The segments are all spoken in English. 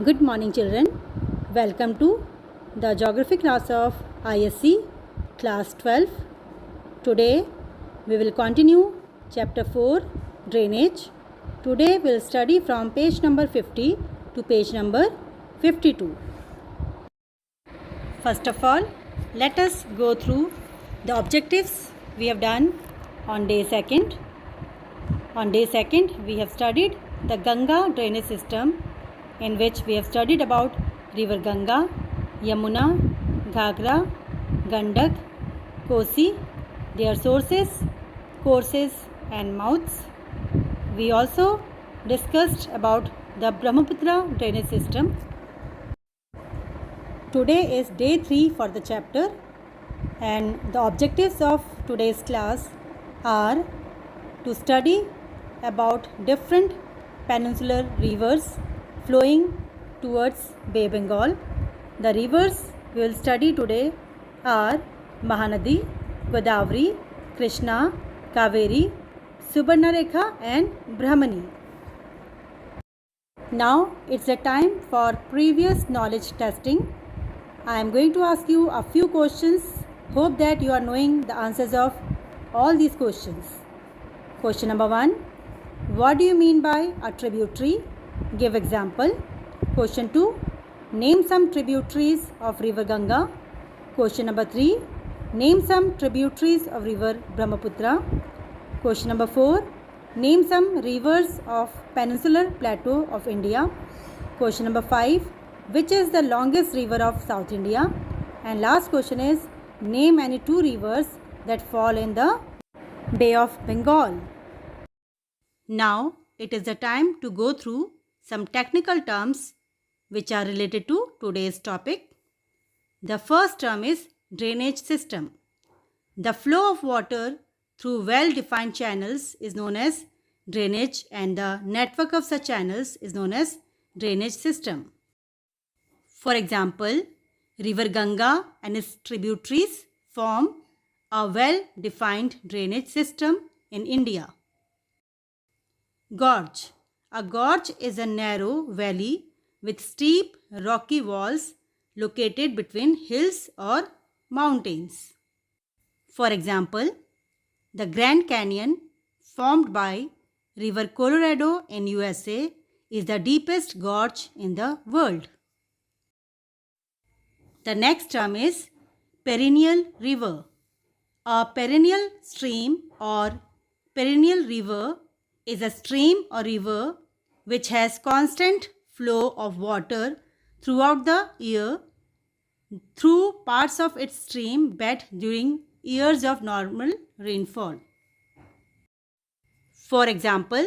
Good morning, children. Welcome to the geography class of ISC class 12. Today we will continue chapter 4 drainage. Today we will study from page number 50 to page number 52. First of all, let us go through the objectives we have done on day 2nd. On day 2nd, we have studied the Ganga drainage system, in which we have studied about river Ganga, Yamuna, Ghagra, Gandak, Kosi, their sources, courses and mouths. We also discussed about the Brahmaputra drainage system. Today is day 3 for the chapter, and the objectives of today's class are to study about different peninsular rivers flowing towards Bay Bengal. The rivers we will study today are Mahanadi, Godavari, Krishna, Kaveri, Subarnarekha and Brahmani. Now it's the time for previous knowledge testing. I am going to ask you a few questions. Hope that you are knowing the answers of all these questions. Question number 1. What do you mean by a tributary? Give example. Question 2. Name some tributaries of river Ganga. Question number 3. Name some tributaries of river Brahmaputra. Question number 4. Name some rivers of peninsular plateau of India. Question number 5. Which is the longest river of South India? And last question is, name any 2 rivers that fall in the Bay of Bengal. Now it is the time to go through some technical terms which are related to today's topic. The first term is drainage system. The flow of water through well-defined channels is known as drainage, and the network of such channels is known as drainage system. For example, river Ganga and its tributaries form a well-defined drainage system in India. Gorge. A gorge is a narrow valley with steep rocky walls located between hills or mountains. For example, the Grand Canyon formed by river Colorado in USA is the deepest gorge in the world. The next term is perennial river. A perennial stream or perennial river is a stream or river which has constant flow of water throughout the year through parts of its stream bed during years of normal rainfall. For example,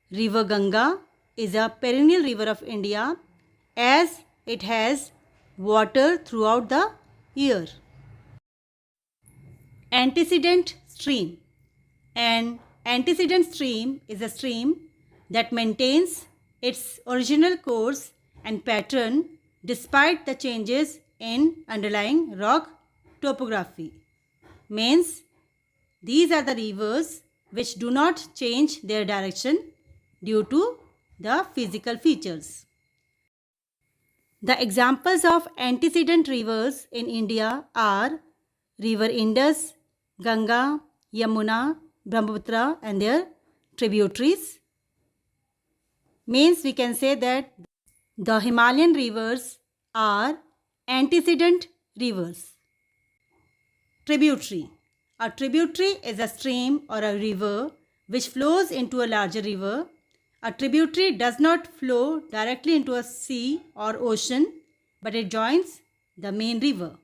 river Ganga is a perennial river of India as it has water throughout the year. Antecedent stream. An antecedent stream is a stream that maintains its original course and pattern despite the changes in underlying rock topography. Means these are the rivers which do not change their direction due to the physical features. The examples of antecedent rivers in India are river Indus, Ganga, Yamuna, Brahmaputra and their tributaries. Means we can say that the Himalayan rivers are antecedent rivers. Tributary. A tributary is a stream or a river which flows into a larger river. A tributary does not flow directly into a sea or ocean, but it joins the main river.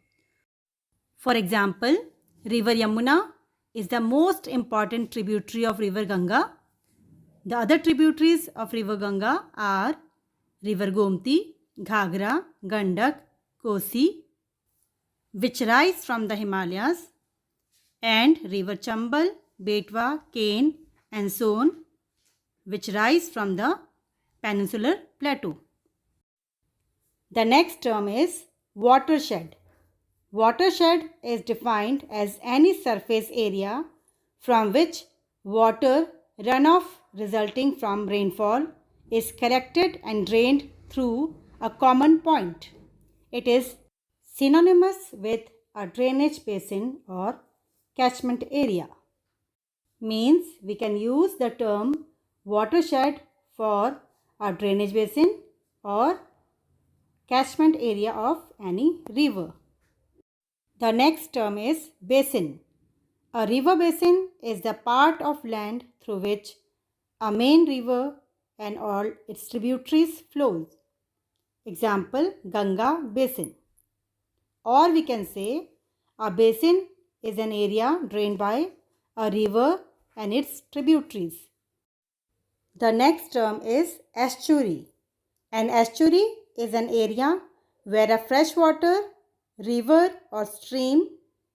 For example, river Yamuna is the most important tributary of river Ganga. The other tributaries of river Ganga are river Gomti, Ghagra, Gandak, Kosi, which rise from the Himalayas, and river Chambal, Betwa, Ken and Son, which rise from the peninsular plateau. The next term is watershed. Watershed is defined as any surface area from which water runoff resulting from rainfall is collected and drained through a common point. It is synonymous with a drainage basin or catchment area. Means we can use the term watershed for a drainage basin or catchment area of any river. The next term is basin. A river basin is the part of land through which a main river and all its tributaries flows. Example, Ganga basin. Or we can say a basin is an area drained by a river and its tributaries. The next term is estuary. An estuary is an area where a freshwater river or stream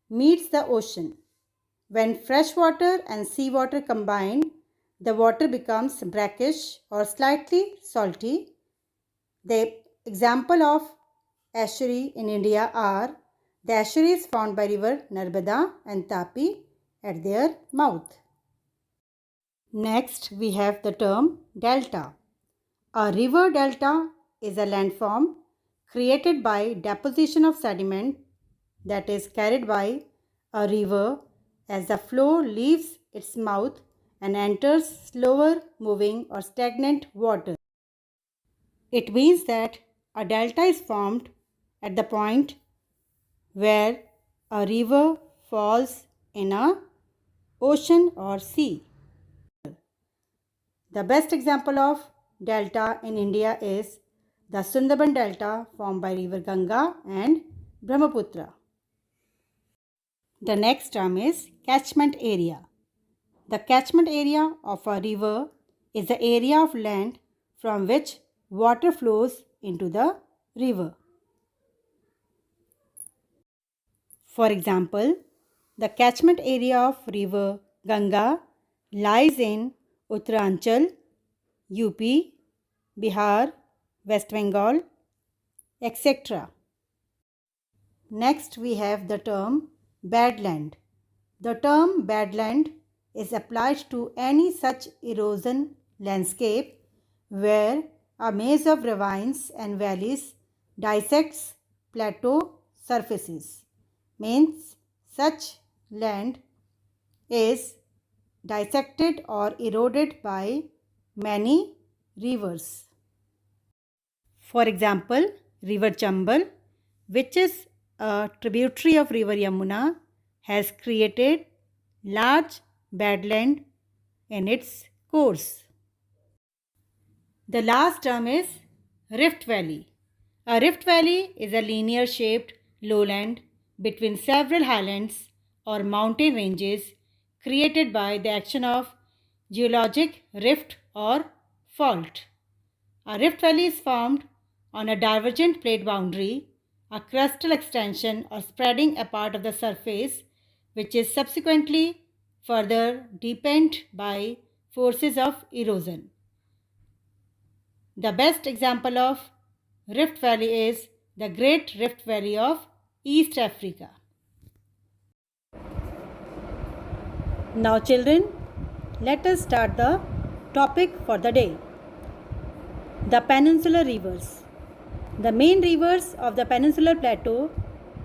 meets the ocean. When freshwater and seawater combine, the water becomes brackish or slightly salty. The example of estuary in India are the estuaries found by river Narmada and Tapi at their mouth. Next, we have the term delta. A river delta is a landform created by deposition of sediment that is carried by a river as the flow leaves its mouth and enters slower moving or stagnant water. It means that a delta is formed at the point where a river falls in a ocean or sea. The best example of delta in India is the Sundarban delta formed by river Ganga and Brahmaputra. The next term is catchment area. The catchment area of a river is the area of land from which water flows into the river. For example, the catchment area of river Ganga lies in Uttaranchal, UP, Bihar, West Bengal, etc. Next, we have the term badland. The term badland is applied to any such erosion landscape where a maze of ravines and valleys dissects plateau surfaces. Means such land is dissected or eroded by many rivers. For example, river Chambal, which is a tributary of river Yamuna, has created large badland in its course. The last term is rift valley. A rift valley is a linear shaped lowland between several highlands or mountain ranges created by the action of geologic rift or fault. A rift valley is formed on a divergent plate boundary, a crustal extension or spreading apart of the surface, which is subsequently further deepened by forces of erosion. The best example of rift valley is the Great Rift Valley of East Africa. Now children, let us start the topic for the day. The peninsular rivers. The main rivers of the peninsular plateau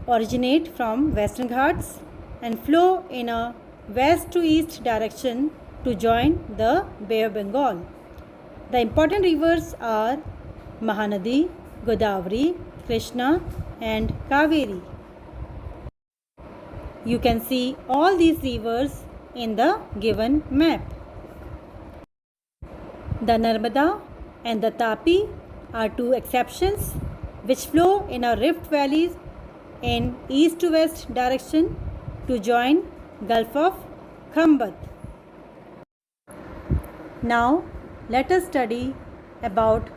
originate from Western Ghats and flow in a west to east direction to join the Bay of Bengal. The important rivers are Mahanadi, Godavari, Krishna and Kaveri. You can see all these rivers in the given map. The Narmada and the Tapi are two exceptions which flow in a rift valleys in east to west direction to join Gulf of Khambat. Now let us study about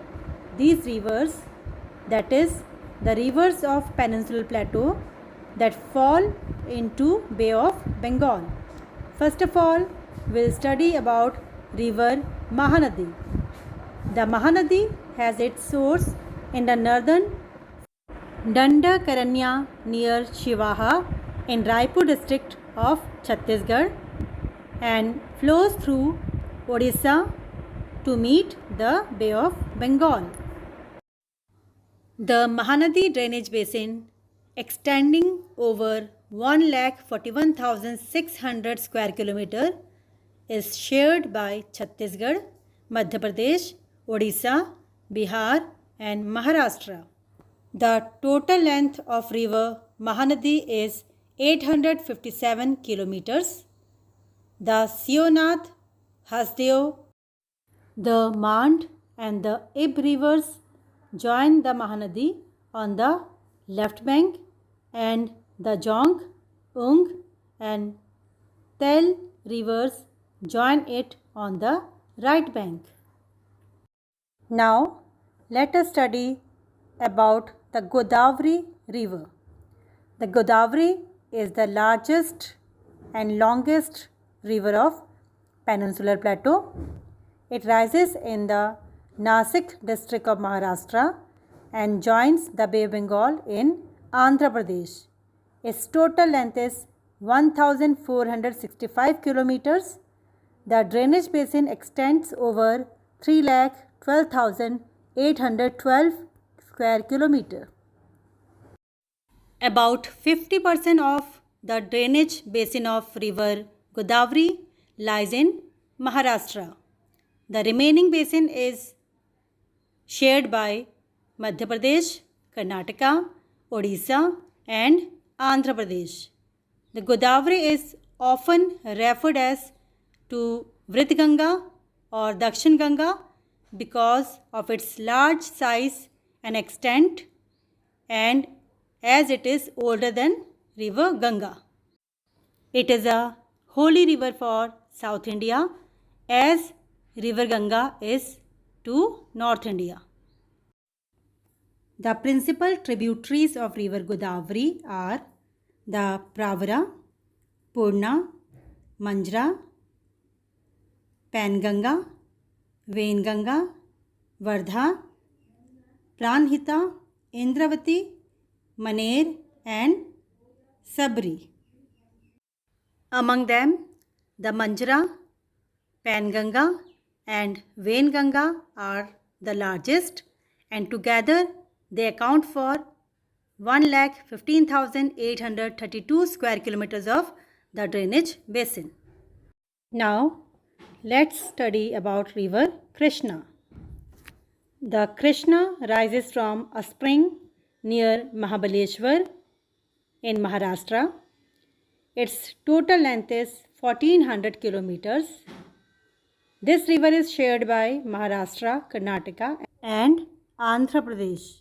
these rivers, that is the rivers of Peninsular Plateau that fall into Bay of Bengal. First of all, we will study about river Mahanadi. The Mahanadi has its source in the northern Dandakaranya near Shivaha in Raipur district of Chhattisgarh and flows through Odisha to meet the Bay of Bengal. The Mahanadi drainage basin, extending over 1,41,600 square kilometer, is shared by Chhattisgarh, Madhya Pradesh, Odisha, Bihar, and Maharashtra. The total length of river Mahanadi is 857 kilometers. The Sionnath, Hasdeo, the Mand, and the Ib rivers join the Mahanadi on the left bank, and the Jong, Ung, and Tel rivers join it on the right bank. Now, let us study about the Godavari river. The Godavari is the largest and longest river of Peninsular Plateau. It rises in the Nasik district of Maharashtra and joins the Bay of Bengal in Andhra Pradesh. Its total length is 1,465 kilometers. The drainage basin extends over 3,12,812 square kilometers. About 50% of the drainage basin of river Godavari lies in Maharashtra. The remaining basin is shared by Madhya Pradesh, Karnataka, Odisha, and Andhra Pradesh. The Godavari is often referred as to Vrit Ganga or Dakshin Ganga because of its large size and extent, and as it is older than river Ganga. It is a holy river for South India as river Ganga is to North India. The principal tributaries of river Godavari are the Pravara, Purna, Manjra, Panganga, Vainganga, Vardha, Pranhita, Indravati, Maner, and Sabri. Among them, the Manjra, Panganga, and Vainganga are the largest, and together they account for 1,15,832 square kilometers of the drainage basin. Now, let's study about river Krishna. The Krishna rises from a spring near Mahabaleshwar in Maharashtra. Its total length is 1400 kilometers. This river is shared by Maharashtra, Karnataka, and Andhra Pradesh.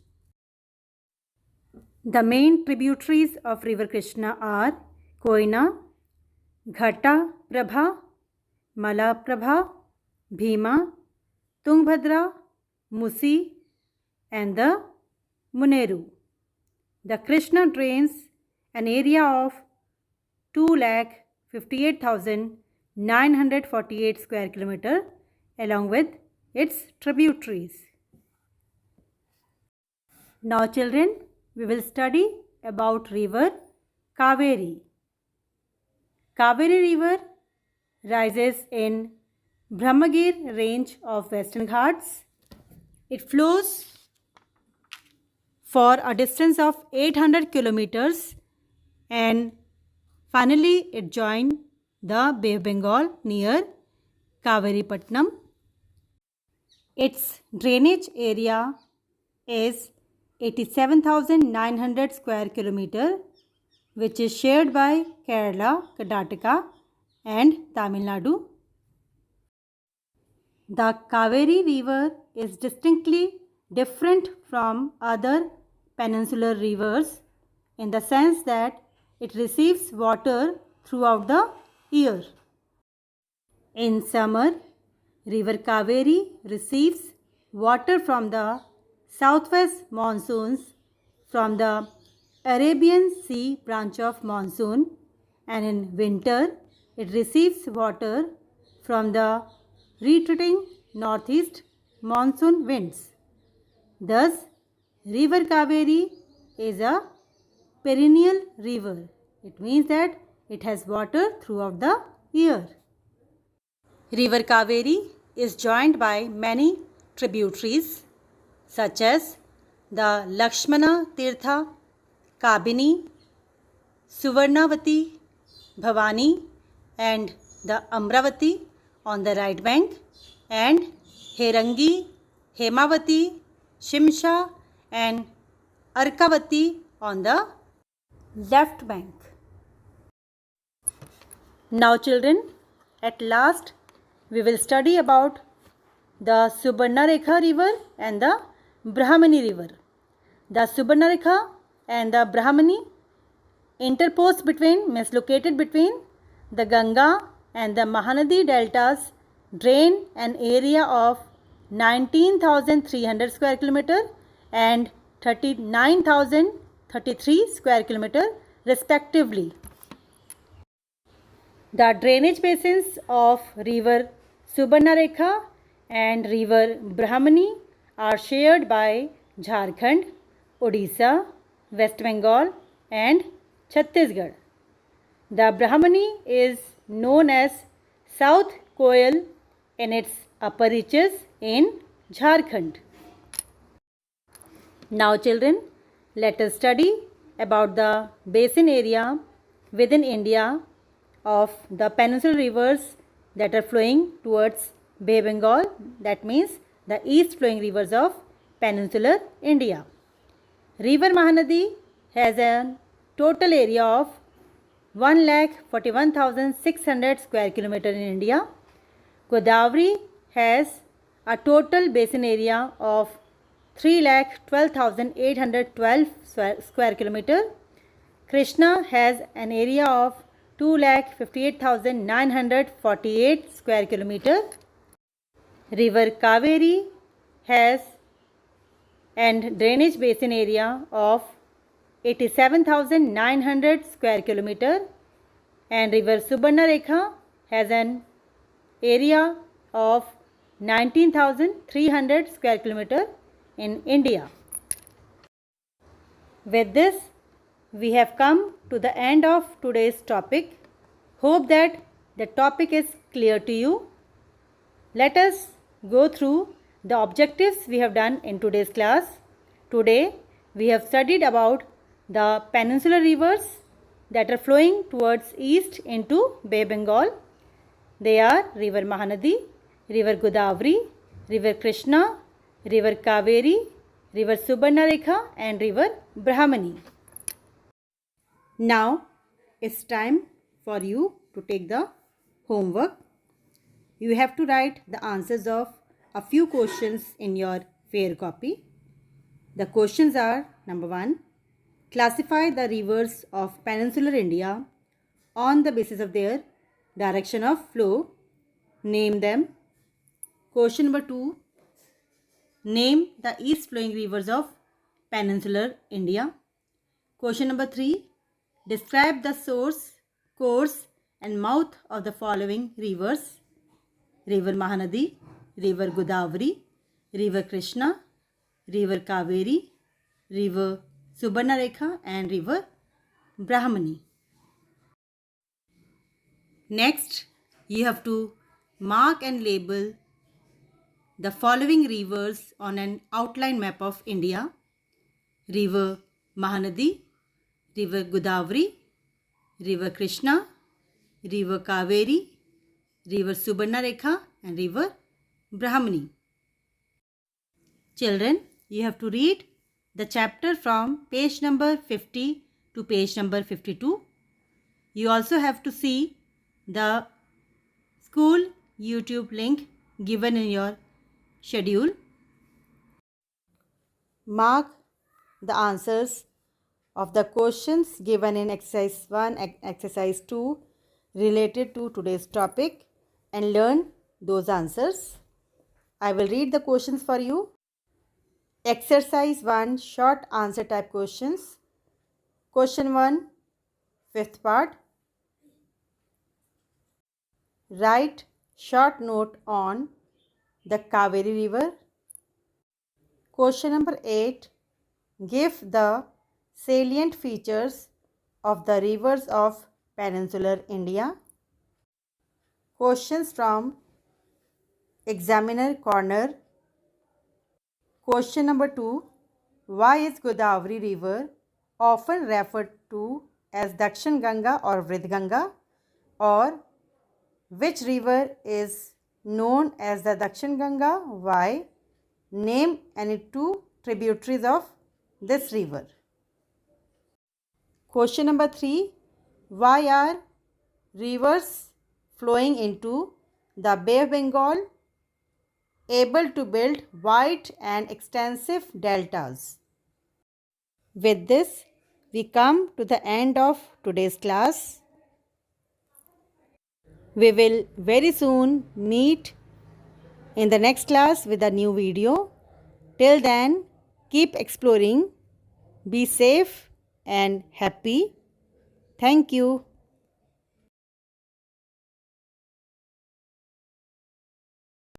The main tributaries of river Krishna are Koyna, Ghata Prabha, Malaprabha, Bhima, Tungbhadra, Musi, and the Muneru. The Krishna drains an area of 2,58,948 square kilometers along with its tributaries. Now children, we will study about river Kaveri. Kaveri river rises in Brahmagir range of Western Ghats. It flows for a distance of 800 kilometers and finally it joined the Bay of Bengal near Kaveripatnam. Its drainage area is 87,900 square kilometer, which is shared by Kerala, Karnataka, and Tamil Nadu. The Kaveri river is distinctly different from other peninsular rivers in the sense that it receives water throughout the year. In summer, river Kaveri receives water from the southwest monsoons from the Arabian Sea branch of monsoon, and in winter it receives water from the retreating northeast monsoon winds. Thus, river Kaveri is a perennial river. It means that it has water throughout the year. River Kaveri is joined by many tributaries such as the Lakshmana Tirtha, Kabini, Suvarnavati, Bhavani and the Amravati on the right bank, and Herangi, Hemavati, Shimsha and Arkavati on the left bank. Now children, at last we will study about the Subarnarekha river and the Brahmani river. The Subarnarekha and the Brahmani interposed between, means located between the Ganga and the Mahanadi deltas, drain an area of 19,300 square kilometer and 39,033 square kilometer respectively. The drainage basins of river Subarnarekha and river Brahmani are shared by Jharkhand, Odisha, West Bengal and Chhattisgarh. The Brahmani is known as South Koyal in its upper reaches in Jharkhand. Now children, let us study about the basin area within India of the peninsular rivers that are flowing towards Bay Bengal, that means the east flowing rivers of peninsular India. River Mahanadi has a total area of 1,41,600 square kilometer in India. Godavari has a total basin area of 3,12,812 square kilometer. Krishna has an area of 2,58,948 square kilometer. River Kaveri has and drainage basin area of 87,900 square kilometer, and river Subarnarekha has an area of 19,300 square kilometer in India. With this, we have come to the end of today's topic. Hope that the topic is clear to you. Let us go through the objectives we have done in today's class. Today, we have studied about the peninsular rivers that are flowing towards east into Bay Bengal. They are river Mahanadi, river Godavari, river Krishna, river Kaveri, river Subarnarekha and river Brahmani. Now it's time for you to take the homework. You have to write the answers of a few questions in your fair copy. The questions are: number 1, classify the rivers of peninsular India on the basis of their direction of flow. Name them. Question number 2, name the east flowing rivers of peninsular India. Question number 3, describe the source, course and mouth of the following rivers: river Mahanadi, river Godavari, river Krishna, river Kaveri, river Subarnarekha and river Brahmani. Next, you have to mark and label the following rivers on an outline map of India: river Mahanadi, river Godavari, river Krishna, river Kaveri, river Subarnarekha and river Brahmani. Children, you have to read the chapter from page number 50 to page number 52. You also have to see the school YouTube link given in your schedule. Mark the answers of the questions given in exercise 1 and exercise 2 related to today's topic and learn those answers. I will read the questions for you. Exercise 1, short answer type questions. Question 1, fifth part. Write short note on the Kaveri river. Question number 8, give the salient features of the rivers of peninsular India. Questions from Examiner Corner. Question number 2, Why is Godavari river often referred to as Dakshin Ganga or Vrid Ganga? Or which river is known as the Dakshin Ganga? Why? Name any two tributaries of this river. Question number 3. Why are rivers flowing into the Bay of Bengal able to build wide and extensive deltas? With this, we come to the end of today's class. We will very soon meet in the next class with a new video. Till then, keep exploring, be safe and happy. Thank you.